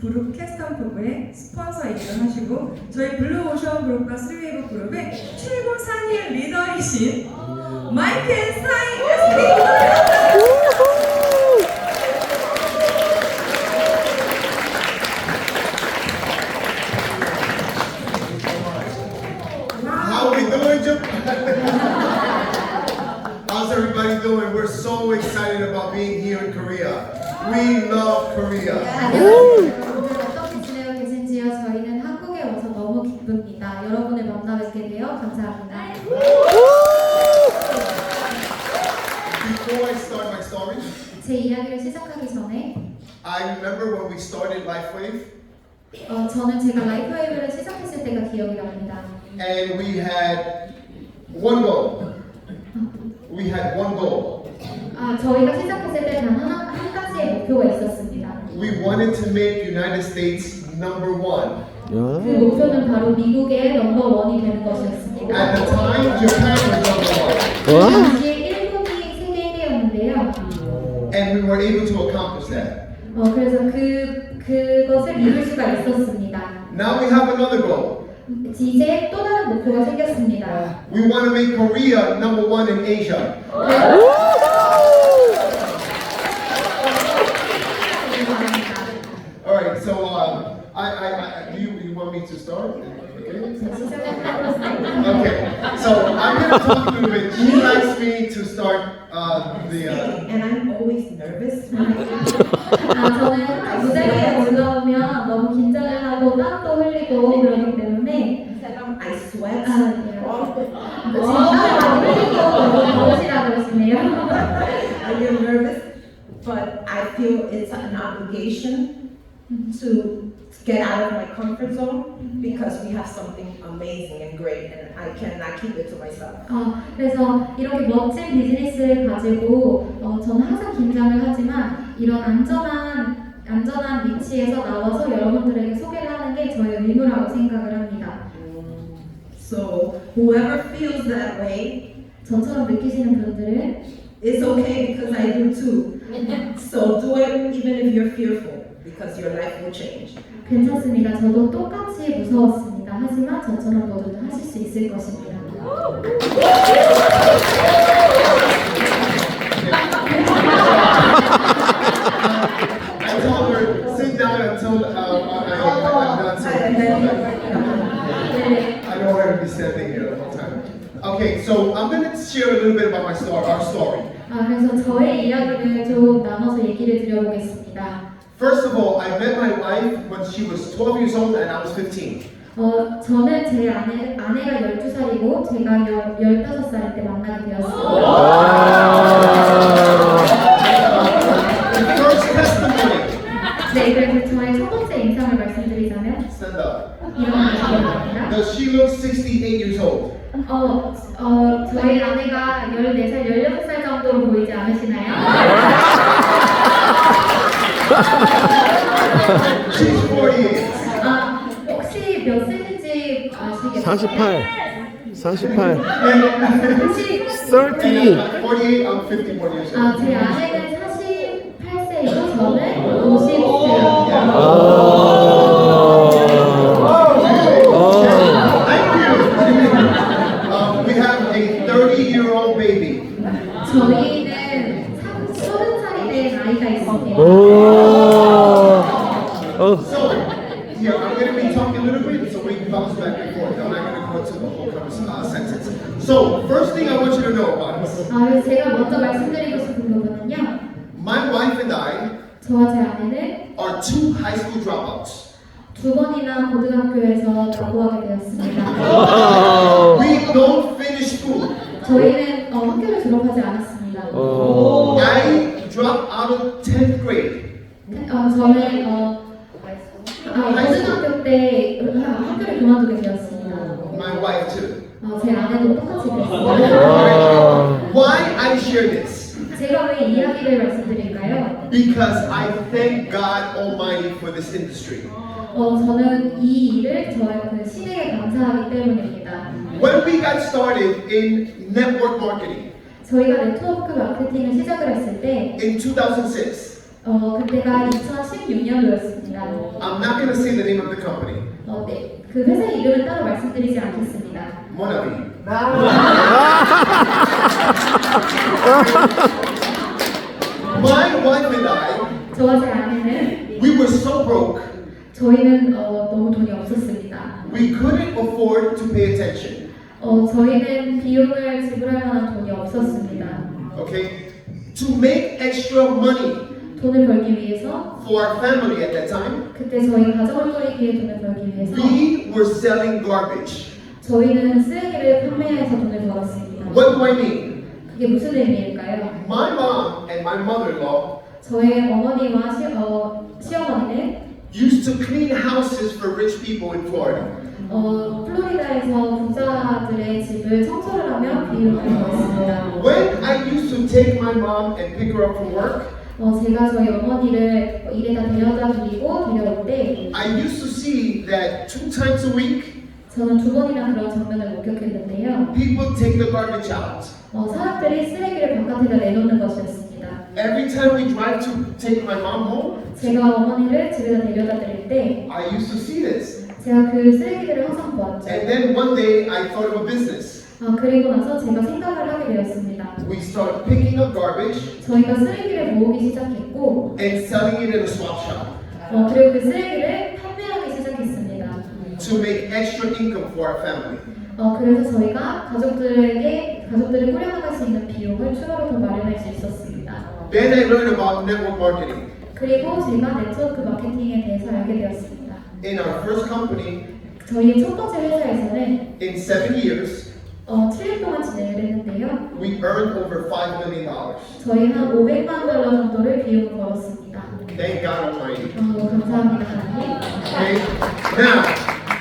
그룹 캐스텀프부의 스폰서이기도 하시고 저희 블루오션 그룹과 스리웨이브 그룹의 최고 상위 리더이신 마이크 앤 사이 How we doing, How's everybody doing? We're so excited about being here in Korea. We love Korea. 오늘 어떻게 지내고 계신지요? 저희는 한국에 와서 너무 기쁩니다. 여러분을 만나 뵙게 되어 감사합니다. Before I start my story, 제 이야기를 시작하기 전에 I remember when we started Lifewave, 저는 제가 라이프웨이브를 시작했을 때가 기억이 납니다. and we had one goal. We had one goal. 저희가 시작했을 때 단 한 가지의 목표가 있었습니다. We wanted to make United States #1. 그 목표는 바로 미국의 넘버원이 되는 것이었습니다. At the time, Japan was #1. 당시에 일본이 세계 1위였는데요. And we were able to accomplish that. 그래서 그것을 이룰 수가 있었습니다. Now we have another goal. 이제 또 다른 목표가 생겼습니다. We want to make Korea #1 in Asia. All right, so you want me to start? Okay, so I'm going to talk a little bit. She likes me to start And I'm always nervous. 저는 무대 위에 올라오면 너무 긴장을 하고 땀도 흘리고 그러기 때문에 I sweat. 지금 땀을 많이 흘리고 너무 더우시다 그러시네요. I get nervous, but I feel it's an obligation to get out of my comfort zone because we have something amazing and great, and I cannot keep it to myself. 그래서 이렇게 멋진 비즈니스를 가지고 저는 항상 긴장을 하지만 이런 안전한 위치에서 나와서 여러분들에게 소개를 하는 게 저의 의무라고 생각을 합니다. So whoever feels that way, 전처럼 느끼시는 분들은 it's okay because I do too. So do it even if you're fearful because your life will change. 괜찮습니다. 저도 똑같이 무서웠습니다. 하지만 저처럼 모두도 하실 수 있을 것입니다. I told her, sit down until I'm done. I don't want her to be standing here the whole time. Okay, so I'm going to share a little bit about our story. 그래서 저의 이야기를 좀 나눠서 얘기를 드려보겠습니다. First of all, I met my wife when she was 12 years old and I was 15. 저는 제 아내가 12살이고 제가 15살 때 만나게 되었습니다. First testimony. 네, 그래서 저의 첫 번째 인상을 말씀드리자면 Stand up. 이런 것입니다. Does she look 68 years old? 저희 아내가 14살, 16살 정도로 보이지 않으시나요? She's 48. 혹시 몇 세인지 아시겠어요? 48. 혹시 30. 48, I'm 51 years old. 제 아내는 48세이고 저는 50세예요. Thank you. We have a 30-year-old baby. 저희는 30살이 된 아이가 있습니다. So, here, I'm going to be talking a little bit so we can bounce back and forth. I'm not going to go into the whole sentence. So, first thing I want you to know about us. 그래서 제가 먼저 말씀드리고 싶은 부분은요. My wife and I 저와 제 아내는 are 2 high school dropouts. 2번이나 고등학교에서 낙오하게 되었습니다. We don't finish school. 저희는 학교를 졸업하지 않았습니다. I dropped out of 10th grade. 저는 고등학교 때 학교를 그만두게 되었습니다. My wife too. 제 아내도 똑같이 그랬습니다. Why I share this? 제가 왜 이 이야기를 말씀드릴까요? Because I thank God Almighty for this industry. 저는 이 일을 저의 그 신에게 감사하기 때문입니다. When we got started in network marketing 저희가 네트워크 마케팅을 시작을 했을 때 in 2006, 그때가 2016년도였습니다. I'm not going to say the name of the company. 네, 그 회사 이름은 따로 말씀드리지 않겠습니다. Monavi. My wife and I, 저와 제 아내는 we were so broke, 저희는 너무 돈이 없었습니다. we couldn't afford to pay attention. 저희는 비용을 지불할 만한 돈이 없었습니다. Okay? To make extra money 돈을 벌기 위해서 for our family at that time, 그때 저희 가정을 꾸리기에 돈을 벌기 위해서 we were selling garbage. 저희는 쓰레기를 판매해서 돈을 벌었습니다. What do I mean? 그게 무슨 의미일까요? My mom and my mother-in-law 저의 어머니와 시어머니는 used to clean houses for rich people in Florida. 플로리다에서 부자들의 집을 청소를 하며 비용을 벌었습니다. When I used to take my mom and pick her up from work, 제가 저희 어머니를 일에다 데려다 드리고 데려올 때 I used to see that 2 times a week, 저는 2번이나 그런 장면을 목격했는데요. people take the garbage out. 사람들이 쓰레기를 바깥에다 내놓는 것이었습니다. Every time we drive to take my mom home, 제가 어머니를 집에다 데려다 드릴 때 I used to see this. 제가 그 쓰레기들을 항상 보았죠. And then one day I thought of a business. 그리고 나서 제가 생각을 하게 되었습니다. We started picking up garbage 저희가 쓰레기를 모으기 시작했고 and selling it in a swap shop 그리고 그 쓰레기를 판매하기 시작했습니다. to make extra income for our family. 그래서 저희가 가족들을 꾸려나갈 수 있는 비용을 추가로 더 마련할 수 있었습니다. Then I learned about network marketing. 그리고 제가 네트워크 마케팅에 대해서 알게 되었습니다. In our first company, 저희의 첫 번째 회사에서는 in 7 years, 7년 동안 진행을 했는데요. we earned over $5 million. 저희 한 $500만 정도를 비용을 벌었습니다. Thank God Almighty. 감사합니다, 하나님. Okay. Now,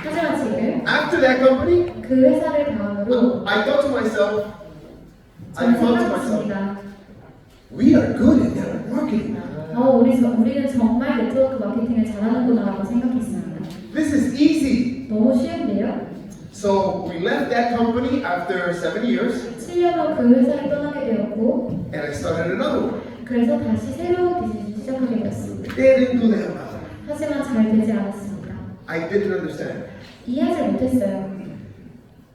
하지만 지금 after that company, 그 회사를 다음으로 I thought to myself, 저는 생각했습니다. we are good at network marketing. 우리는 정말 네트워크 마케팅을 잘하는구나라고 생각했습니다. This is easy. 너무 쉬운데요? So we left that company after 7 years, 7년 후 그 회사를 떠나게 되었고 and I started another one. 그래서 다시 새로운 비즈니스를 시작하게 되었습니다. They didn't do that well. 하지만 잘 되지 않았습니다. I didn't understand. 이해하지 못했어요.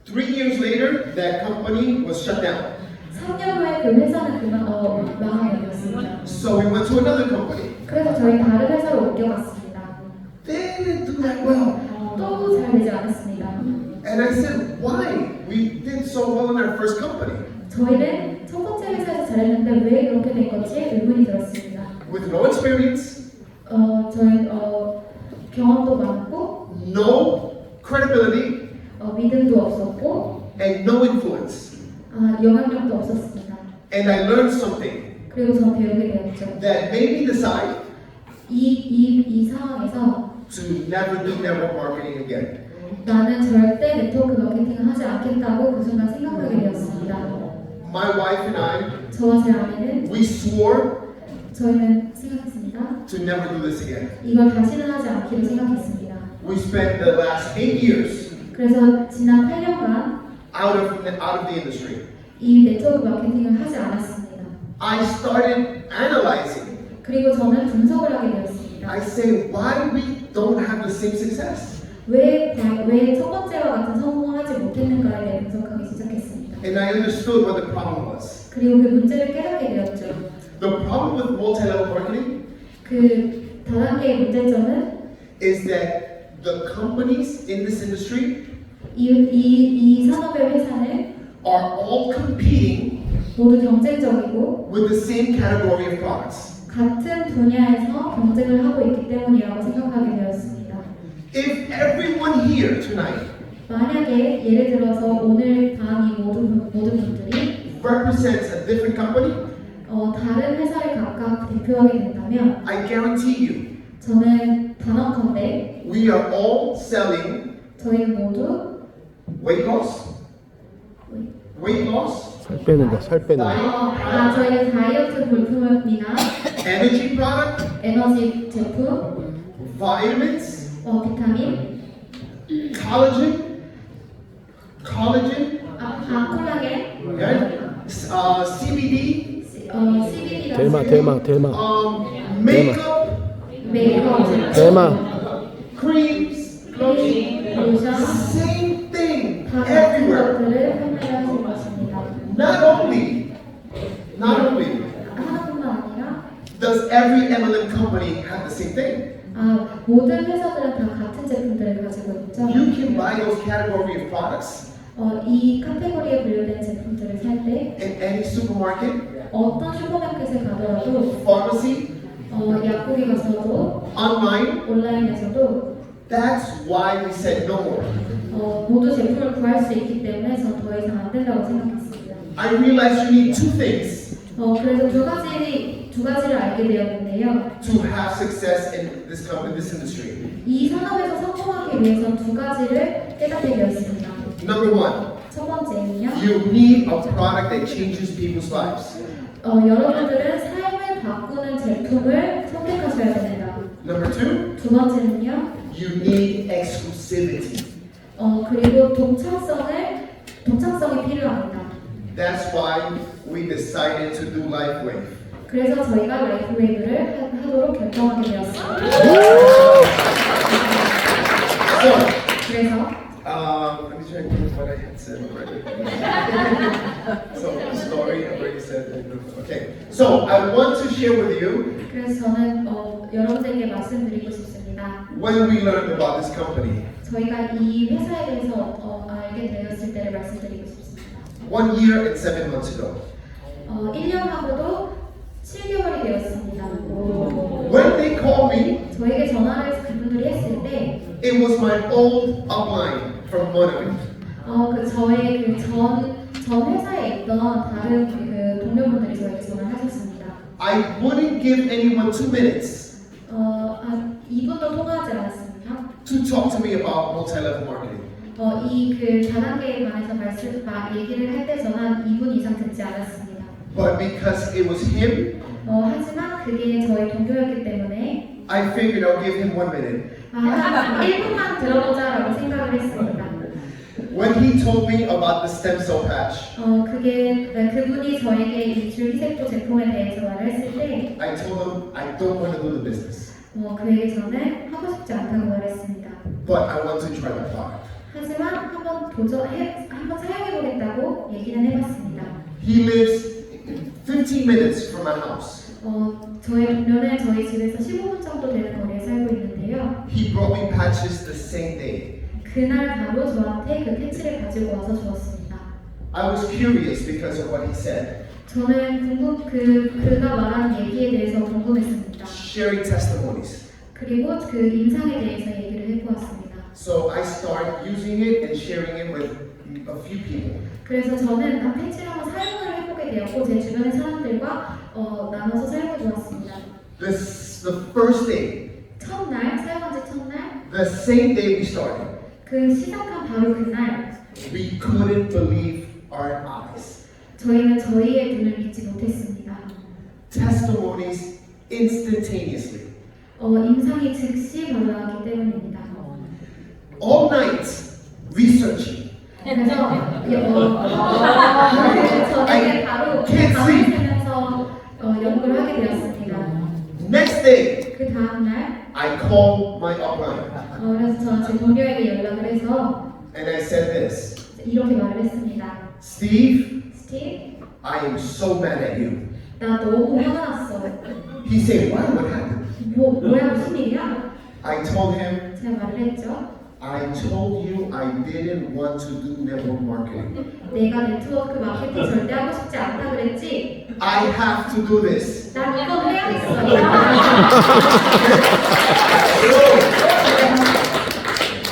3 years later, that company was shut down. 3년 후에 그 회사는 망하게 되었습니다. So we went to another company. 그래서 저희 다른 회사로 옮겨갔습니다. They didn't do that well. 또 잘 되지 않았습니다. And I said, why? We did so well in our first company. 저희는 첫 번째 회사에서 잘했는데 왜 그렇게 된 건지 의문이 들었습니다. With no experience, 저희 경험도 많고 no credibility, 믿음도 없었고 and no influence. 영향력도 없었습니다. And I learned something 그리고 저는 배우게 되었죠. that made me decide 이 상황에서 to never do network marketing again. 나는 절대 네트워크 마케팅을 하지 않겠다고 그 순간 생각하게 되었습니다. My wife and I, 저와 제 아내는 we swore 저희는 생각했습니다. to never do this again. 이걸 다시는 하지 않기로 생각했습니다. We spent the last 8 years 그래서 지난 8년간 out of the industry. 이 네트워크 마케팅을 하지 않았습니다. I started analyzing. 그리고 저는 분석을 하게 되었습니다. I say, why we don't have the same success? 왜 첫 번째와 같은 성공을 하지 못했는가에 대해 분석하기 시작했습니다. And I understood what the problem was. 그리고 그 문제를 깨닫게 되었죠. The problem with multi-level marketing 그 다단계의 문제점은 is that the companies in this industry 이 산업의 회사는 are all competing 모두 경쟁적이고 with the same category of products. 같은 분야에서 경쟁을 하고 있기 때문이라고 생각하게 되었습니다. If everyone here tonight 만약에 예를 들어서 오늘 반 이 모든 분들이 represents a different company, 다른 회사를 각각 대표하게 된다면 I guarantee you, 저는 단언컨대 we are all selling 저희는 모두 weight loss, 살 빼는 거, 살 빼는 거. 저희는 다이어트 물품이나 energy product, 에너지 제품, vitamins, 비타민, collagen, 콜라겐, right? CBD, CBD 같은 대마. makeup, 메이크업 제품, 대마. creams, 크림, 로션, same thing 다 같은 everywhere. 것들을 판매를 하실 것입니다. Not only 하나뿐만 아니라 does every MLM company have the same thing. 모든 회사들은 다 같은 제품들을 가지고 있죠. You can buy those category of products 이 카테고리에 분류된 제품들을 살 때 in any supermarket, 어떤 슈퍼마켓에 가더라도 pharmacy, 약국에 가서도 online. 온라인에서도 That's why we said no more. 모두 제품을 구할 수 있기 때문에 저는 더 이상 안 된다고 생각했습니다. I realized you need two things 그래서 두 가지를 알게 되었는데요. to have success in this company, this industry. 이 산업에서 성공하기 위해서 두 가지를 깨닫게 되었습니다. Number one, 첫 번째는요. you need a product that changes people's lives. 여러분들은 삶을 바꾸는 제품을 선택하셔야 됩니다. Number two, 두 번째는요. you need exclusivity. 그리고 독창성이 필요합니다. That's why we decided to do LifeWave. 그래서 저희가 라이프웨이브를 하도록 결정하게 되었습니다. 그래서 Let me try to think what I had said already. So, story, I already said. Okay, so I want to share with you 그래서 저는 여러분들에게 말씀드리고 싶습니다. when we learned about this company. 저희가 이 회사에 대해서 알게 되었을 때를 말씀드리고 싶습니다. 1 year and 7 months ago. 1년하고도 7개월이 되었습니다. When they called me, 저에게 전화를 그분들이 했을 때 it was my old upline from Monaco. 저의 전 회사에 있던 다른 동료분들이 저에게 전화를 하셨습니다. I wouldn't give anyone 2 minutes 2분도 통화하지 않았습니다. to talk to me about multi-level marketing. 이 다단계에 관해서 얘기를 할 때 저는 2분 이상 듣지 않았습니다. But because it was him, 하지만 그게 저의 동료였기 때문에 I figured I'll give him 1 minute. 한 1분만 들어보자라고 생각을 했습니다. When he told me about the stem cell patch, 그분이 저에게 이 줄기세포 제품에 대해서 말을 했을 때 I told him I don't want to do the business, 그에게 저는 하고 싶지 않다고 말했습니다. but I want to try the product. 하지만 한번 사용해보겠다고 얘기는 해봤습니다. He lives 15 minutes from my house. 저의 동료는 저희 집에서 15분 정도 되는 거리에 살고 있는데요. He brought me patches the same day. 그날 바로 저한테 그 패치를 가지고 와서 주었습니다. I was curious because of what he said, 저는 그가 말한 얘기에 대해서 궁금했습니다. sharing testimonies. 그리고 그 임상에 대해서 얘기를 해보았습니다. So I started using it and sharing it with a few people. 그래서 저는 패치를 한번 사용을 해보게 되었고 제 주변의 사람들과 나눠서 사용해 보았습니다. The first day, 첫날 사용한 지 첫날 the same day we started, 그 시작한 바로 그날 we couldn't believe our eyes. 저희는 저희의 눈을 믿지 못했습니다. Testimonies instantaneously. 임상이 즉시 바로 나왔기 때문입니다. All night researching. 그래서 저에게 바로 can't 밤을 sleep. 새면서 연구를 하게 되었습니다. Next day, 그 다음 날 I called my upline 그래서 저는 제 동료에게 연락을 해서 and I said this, 이렇게 말을 했습니다. Steve, 스티브, I am so mad at you. 나 너무 화가 났어. He said, why? What happened? 뭐야 무슨 일이야? I told him, 제가 말을 했죠. I told you I didn't want to do network marketing. 내가 네트워크 마케팅 절대 하고 싶지 않다 그랬지. I have to do this. 난 이건 해야겠어.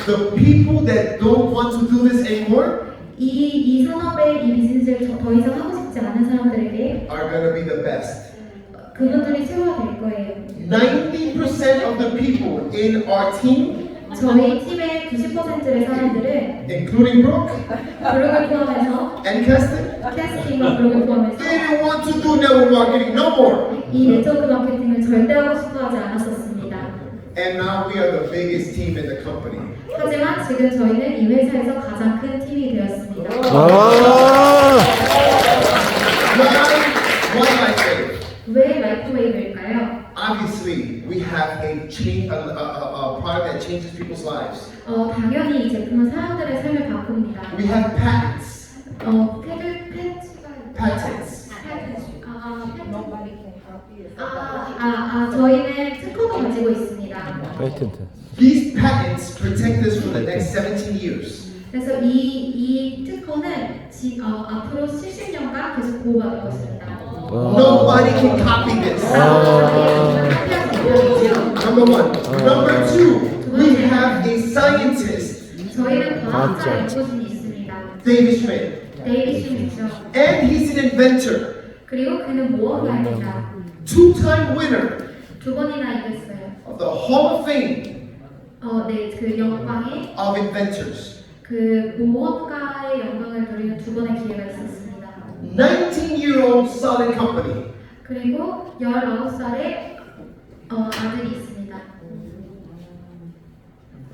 The people that don't want to do this anymore 이 산업의 이 비즈니스를 더 이상 하고 싶지 않은 사람들에게 are gonna be the best. 그분들이 최고가 될 거예요. 90% of the people in our team, 저희 팀의 90%의 사람들은 including Brooke 브룩을 포함해서 and Keston, 캐스팅과 브룩을 they 포함해서 didn't want to do network marketing no more. 이 네트워크 마케팅을 절대 하고 싶어하지 않았었습니다. And now we are the biggest team in the company. 하지만 지금 저희는 이 회사에서 가장 큰 팀이 되었습니다. Why LifeWave? 왜 라이프웨이브일까요? Obviously, have a product that changes people's lives. 당연히 이 제품은 사람들의 삶을 바꿉니다. We have patents. Patents. 저희는 특허도 가지고 있습니다. 페이턴트. These patents protect us for the next 17 years. 그래서 이 특허는 앞으로 70년간 계속 보호받을 것입니다. Nobody can copy this. Number one. Number two, we have a scientist, 저희는 과학자 연구진이 있습니다. David Schmidt, 데이비 슈미죠. and he's an inventor, 그리고 그는 모험가입니다. two-time winner 2번이나 이겼어요. of the Hall of Fame 네, 그 영광에 of inventors. 그 모험가의 영광을 누리는 2번의 기회가 있었습니다. 19-year-old solid company. 그리고 19살의 아들이 있습니다.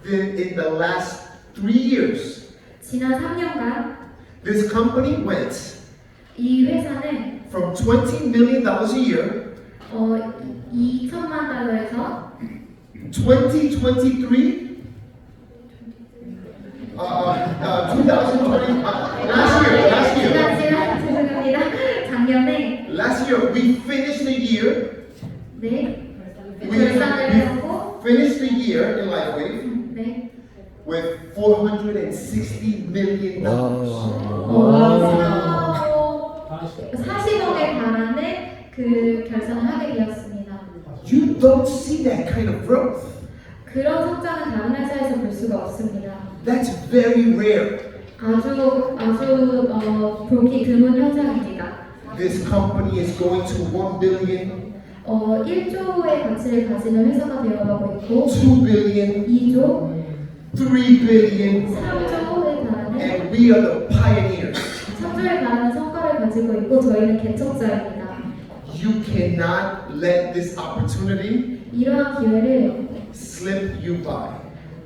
Then in the last 3 years, 지난 3년간 this company went 이 회사는 from $20 million a year, 2천만 달러에서 2023, 2020, last year. 작년에 Last year, we finished the year. 네 We 결산을 하고 finished the year in Life 네 with $460 million. 40억에 달하는 그 결산을 하게 되었습니다. You don't see that kind of growth. 그런 성장은 다른 회사에서 볼 수가 없습니다. That's very rare. 아주 보기 드문 현상입니다. This company is going to 1 billion, 1조의 가치를 가지는 회사가 되어가고 있고 2 billion, 2조, 3 billion, 3조에 달하는 and we are the pioneers. 3조에 달하는 성과를 가지고 있고 저희는 개척자입니다. You cannot let this opportunity 이러한 기회를 slip you by.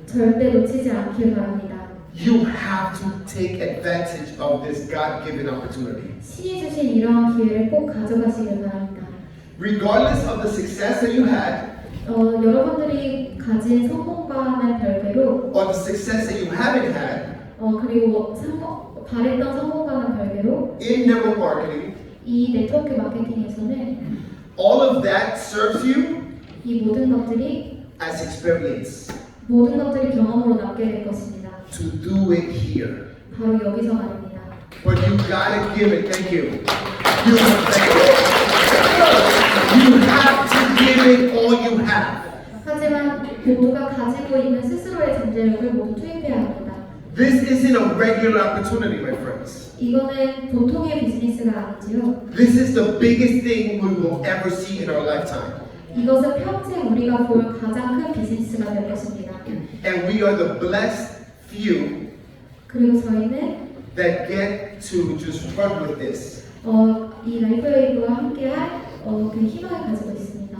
절대 놓치지 않길 바랍니다. You have to take advantage of this God-given opportunity. 신이 주신 이러한 기회를 꼭 가져가시길 바랍니다. Regardless of the success that you had 여러분들이 가진 성공과는 별개로 or the success that you haven't had 그리고 바랬던 성공과는 별개로 in network marketing, 이 네트워크 마케팅에서는 all of that serves you 이 모든 것들이 moden 경험으로 남게 될 것입니다. to do it here. 바로 여기서 말입니다. But you gotta give it. Thank you. You have to give it all you have. 하지만 모두가 가지고 있는 스스로의 잠재력을 모두 투입해야 합니다. This isn't a regular opportunity, my friends. 이거는 보통의 비즈니스가 아니지요. This is the biggest thing we will ever see in our lifetime. 이것은 평생 우리가 볼 가장 큰 비즈니스가 될 것입니다. And we are the blessed few 그리고 저희는 that get to just run with this. 이 라이프웨이브와 함께할 그 희망을 가지고 있습니다.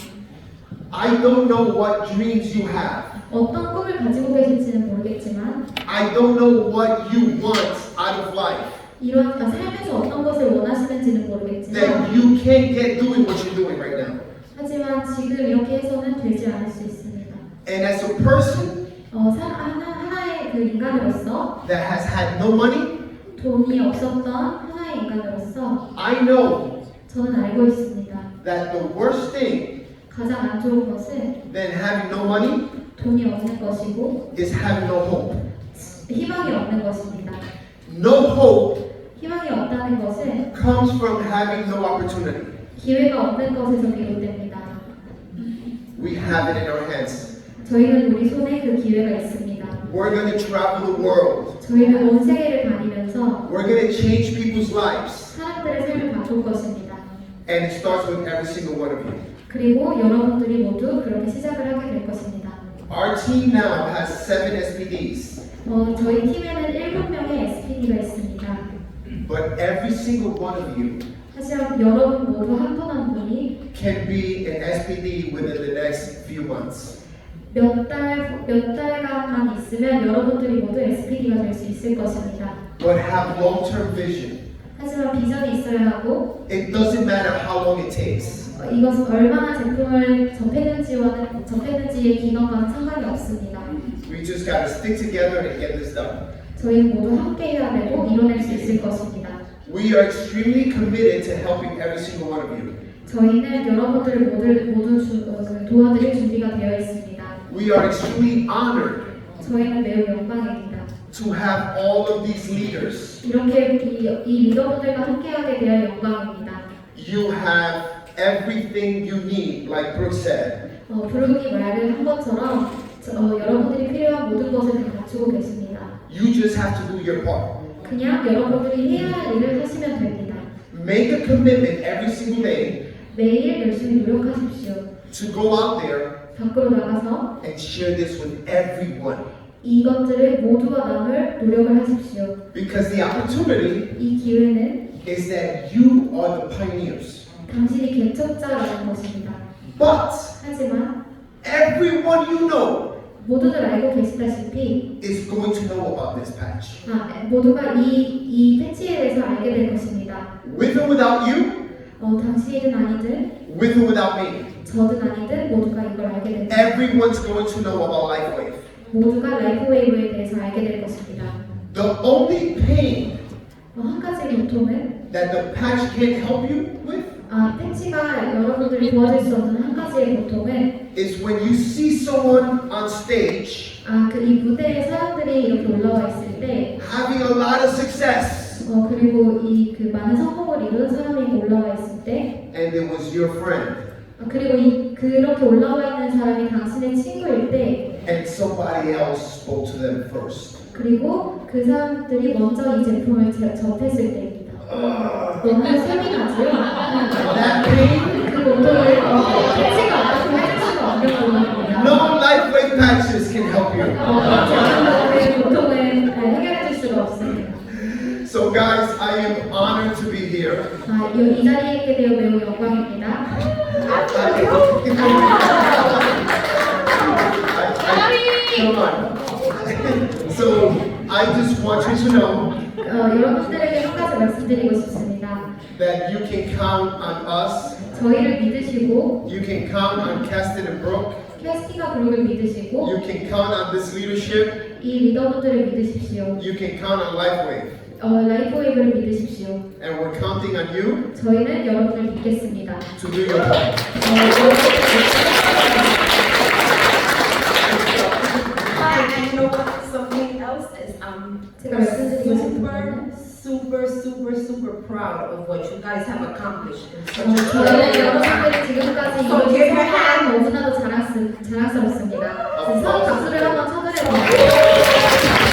I don't know what dreams you have. 어떤 꿈을 가지고 계실지는 모르겠지만 I don't know what you want out of life 이러한 삶에서 어떤 것을 원하시는지는 모르겠지만 that you can't get doing what you're doing right now. 하지만 지금 이렇게 해서는 되지 않을 수 있습니다. And as a person 하나의 그 인간으로서 that has had no money, 돈이 없었던 하나의 인간으로서 I know 저는 알고 있습니다. that the worst thing 가장 안 좋은 것은 than having no money 돈이 없는 것이고 is having no hope. 희망이 없는 것입니다. No hope 희망이 없다는 것은 comes from having no opportunity. 기회가 없는 것에서 비롯됩니다. We have it in our hands. 저희는 우리 손에 그 기회가 있습니다. We're going to travel the world. 저희는 온 세계를 다니면서 We're going to change people's lives. 사람들의 삶을 바꿀 것입니다. And it starts with every single one of you. 그리고 여러분들이 모두 그렇게 시작을 하게 될 것입니다. Our team now has 7 SPDs. 저희 팀에는 7명의 SPD가 있습니다. But every single one of you 하지만 여러분 모두 한 분 한 분이 can be an SPD within the next few months. 몇 달간만 있으면 여러분들이 모두 SPD가 될 수 있을 것입니다. But have long-term vision. 하지만 비전이 있어야 하고 It doesn't matter how long it takes. 이것은 얼마나 제품을 접했는지의 기간과는 상관이 없습니다. We just got to stick together and get this done. 저희는 모두 함께 해야 되고 이뤄낼 수 있을 것입니다. We are extremely committed to helping every single one of you. 저희는 여러분들을 모두 도와드릴 준비가 되어 있습니다. We are extremely honored 저희는 매우 영광입니다. to have all of these leaders. 이렇게 이 리더분들과 함께하게 되어 영광입니다. You have everything you need, like Brooke said. 브룩이 말을 한 것처럼 여러분들이 필요한 모든 것을 다 갖추고 계십니다. You just have to do your part. 그냥 여러분들이 해야 할 일을 하시면 됩니다. Make a commitment every single day 매일 열심히 노력하십시오. to go out there 밖으로 나가서 and share this with everyone. 이것들을 모두와 나눌 노력을 하십시오. Because the opportunity 이 기회는 is that you are the pioneers. 당신이 개척자라는 것입니다. But 하지만 everyone you know 모두들 알고 계시다시피 is going to know about this patch. 모두가 이 패치에 대해서 알게 될 것입니다. With or without you, 당신이든 아니든 with or without me, 저든 아니든 모두가 이걸 알게 됩니다. everyone's going to know about LifeWave. 모두가 라이프웨이브에 대해서 알게 될 것입니다. The only pain 한 가지 고통은 that the patch can't help you with 패치가 여러분들을 도와줄 수 없는 한 가지의 고통은 is when you see someone on stage 이 무대에 사람들이 이렇게 올라와 있을 때 having a lot of success 그리고 그 많은 성공을 이룬 사람이 올라와 있을 때 and it was your friend 그리고 그렇게 올라와 있는 사람이 당신의 친구일 때 and somebody else spoke to them first. 그리고 그 사람들이 먼저 이 제품을 접했을 때입니다. 너무 셈이 나지요? That pain, 그 고통을 패치가 알아서 해줄 수가 없는 부분입니다. no LifeWave patches can help you. 그 고통을 해결해 줄 수가 없습니다. So guys, I am honored to be here. 이 자리에 있게 되어 매우 영광입니다. Come on. So I just want you to know 여러분들에게 한 가지 말씀드리고 싶습니다. that you can count on us. 저희를 믿으시고 You can count on Caston and Brooke. 캐스팅과 브룩을 믿으시고 You can count on this leadership. 이 리더분들을 믿으십시오. You can count on LifeWave. 라이프웨이브를 믿으십시오. And we're counting on you 저희는 여러분을 믿겠습니다. to do your part. And you know what? Something else is 제가 말씀드리고 싶은 거는 super proud of what you guys have accomplished in such a short 저희는 period of time. 여러분들이 지금까지 So give 이루어진 your hand. 성과가 너무나도 자랑스럽습니다. 그래서 박수를 한번 쳐드려볼게요.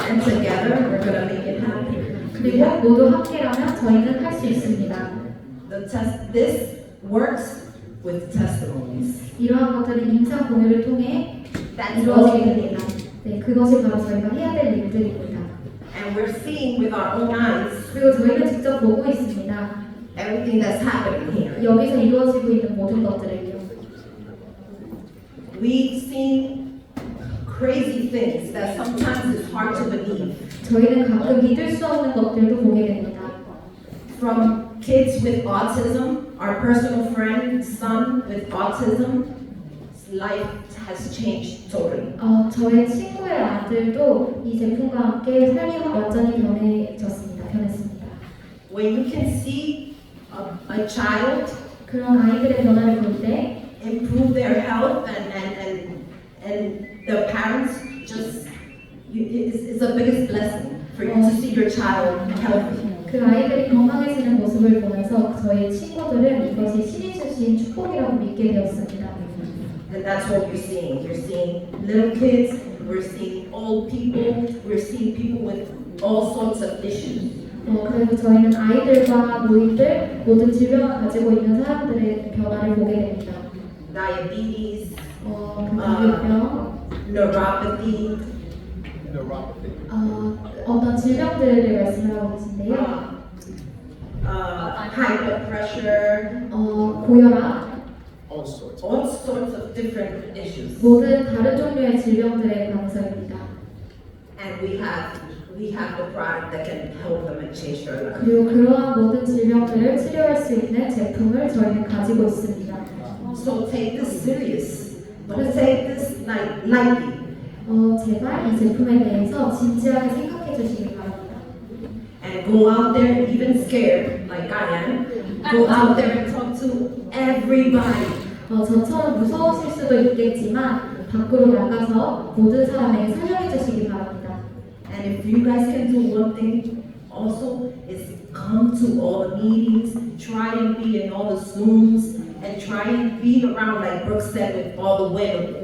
And together we're gonna make it happen. 그리고 모두 함께라면 저희는 할 수 있습니다. This works with testimonies. 이러한 것들은 임상 공유를 통해 That's 이루어지게 all. 됩니다. 네, 그것이 바로 저희가 해야 될 일들입니다. And we're seeing with our own eyes 그리고 저희는 직접 보고 있습니다. everything that's happening here. 여기서 이루어지고 있는 모든 것들을요. We've seen crazy things that sometimes it's hard to believe. 저희는 가끔 믿을 수 없는 것들도 보게 됩니다. From kids with autism, our personal friend, son with autism, his life has changed totally. 저의 친구의 아들도 이 제품과 함께 삶이 완전히 변했습니다. When you can see a child 그런 아이들의 변화를 볼 때 improve their health and the parents just, it's the biggest blessing for you to see your child healthy. 그 아이들이 건강해지는 모습을 보면서 저희 친구들은 이것이 신이 주신 축복이라고 믿게 되었습니다. And that's what you're seeing. You're seeing little kids, we're seeing old people, we're seeing people with all sorts of issues. 그래서 저희는 아이들과 노인들 모든 질병을 가지고 있는 사람들의 변화를 보게 됩니다. Diabetes, 당뇨병, neuropathy, 어떤 질병들을 말씀하고 계신데요. high blood pressure, 고혈압, All sorts. all sorts of different issues. 모든 다른 종류의 질병들에 관해서입니다. And we have we have the product that can help them and change their life. 그리고 그러한 모든 질병들을 치료할 수 있는 제품을 저희는 가지고 있습니다. So take this serious. Don't take this lightly. 제발 이 제품에 대해서 진지하게 생각해 주시기 바랍니다. And go out there, even scared, like I am. Go out there and talk to everybody. 저처럼 무서우실 수도 있겠지만 밖으로 나가서 모든 사람에게 설명해 주시기 바랍니다. And if you guys can do one thing also is come to all the meetings, try and be in all the Zooms, and try and be around, like Brooke said, with all the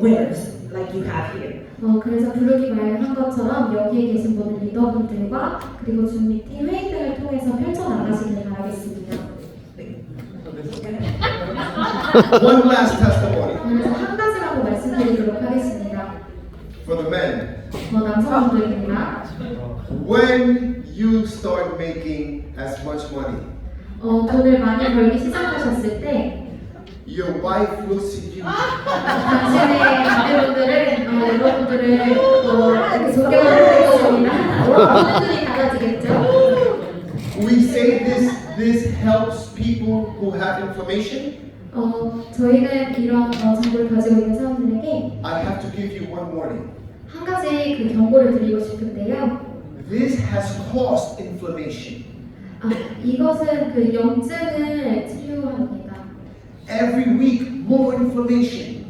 winners like you have here. 그래서 부르기 말한 것처럼 여기에 계신 모든 리더분들과 그리고 줌 미팅 회의 등을 통해서 펼쳐나가시길 바라겠습니다. One last testimony 그래서 한 가지만 더 말씀드리도록 하겠습니다. for the men. 남성분들입니다. When you start making as much money, 돈을 많이 벌기 시작하셨을 때 your wife will see you. 당신의 아내분들은 여러분들을 이렇게 존경하는 것입니다. 분들이 달라지겠죠. We say this helps people who have inflammation. 저희는 이런 정보를 가지고 있는 사람들에게 I have to give you one warning. 한 가지 그 경고를 드리고 싶은데요. This has caused inflammation. 이것은 그 염증을 치료합니다. Every week, more inflammation.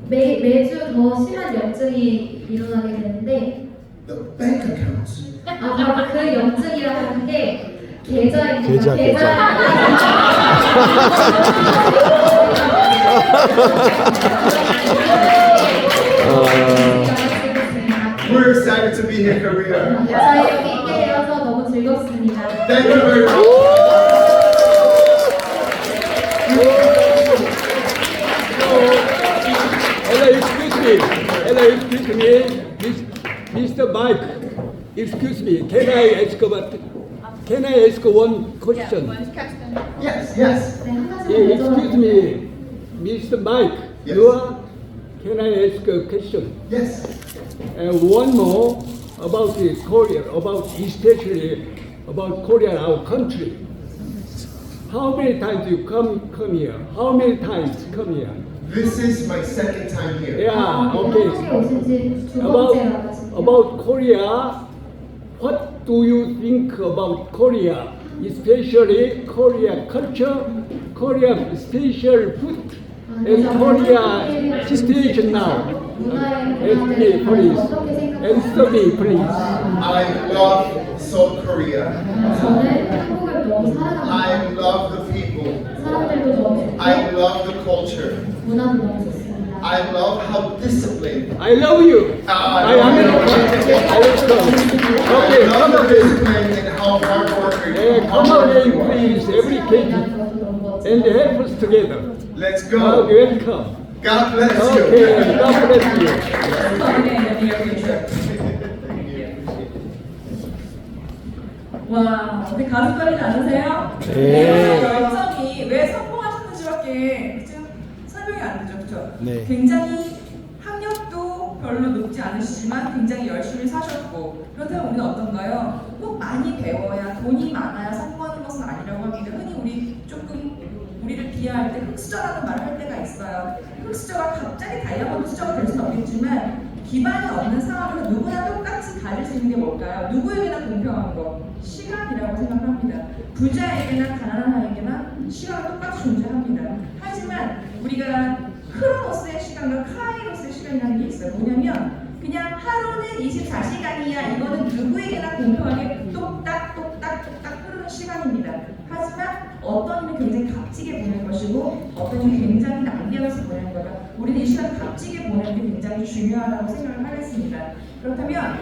매주 더 심한 염증이 일어나게 되는데 The bank accounts. 바로 그 염증이라는 게 계좌입니다. 계좌. We're excited to be here in Korea. 저희 여기 있게 되어서 너무 즐겁습니다. Thank you very much. Hello, excuse me, Mr. Mike. Excuse me, can I ask one question? Yes. 네, 한 가지만 Yeah, excuse 여쭤봐도 me, Mr. Mike. Yes. Can I ask a question? Yes. One more about Korea, especially about Korea, our country. How many times you come here? How many times come here? This is my second time here. Yeah, 한국에 okay. 오신 지 두 번째라 가지고 About Korea, what do you think about Korea, especially Korea culture, Korea special food, and Korea situation now? Ask me, please. Answer me, please. I love South Korea. 저는 한국을 너무 사랑합니다. I love the people. 사람들도 너무 좋고 I love the culture. 문화도 너무 좋습니다. I love how disciplined. I love you. I American. Okay, I come love the again. discipline and how hard worker. Come again, please, every case, and help us together. Let's go. Welcome. God bless Okay, you. God bless you. 와, 어떻게 가슴 떨리지 않으세요? 네. 열정이 왜 성공하셨는지밖에 지금 설명이 안 되죠, 그렇죠? 네. 굉장히 학력도 별로 높지 않으시지만 굉장히 열심히 사셨고 그렇다면 우리는 어떤가요? 꼭 많이 배워야 돈이 많아야 성공하는 것은 아니라고 합니다. 흔히 우리 조금 우리를 비하할 때 흑수저라는 말을 할 때가 있어요. 흑수저가 갑자기 다이아몬드 수저가 될 수는 없겠지만 기반이 없는 상황에서 누구나 똑같이 가질 수 있는 게 뭘까요? 누구에게나 공평한 거 시간이라고 생각합니다. 부자에게나 가난한에게나 시간은 똑같이 존재합니다. 하지만 우리가 크로노스의 시간과 카이로스의 시간이라는 게 있어요. 뭐냐면 그냥 하루는 24시간이야. 이거는 누구에게나 공평하게 똑딱 흐르는 시간입니다. 하지만 어떤 이는 굉장히 값지게 보낼 것이고 어떤 이는 굉장히 낭비하면서 보내는 거다. 우리는 이 시간 값지게 보내는 게 굉장히 중요하다고 생각을 하겠습니다. 그렇다면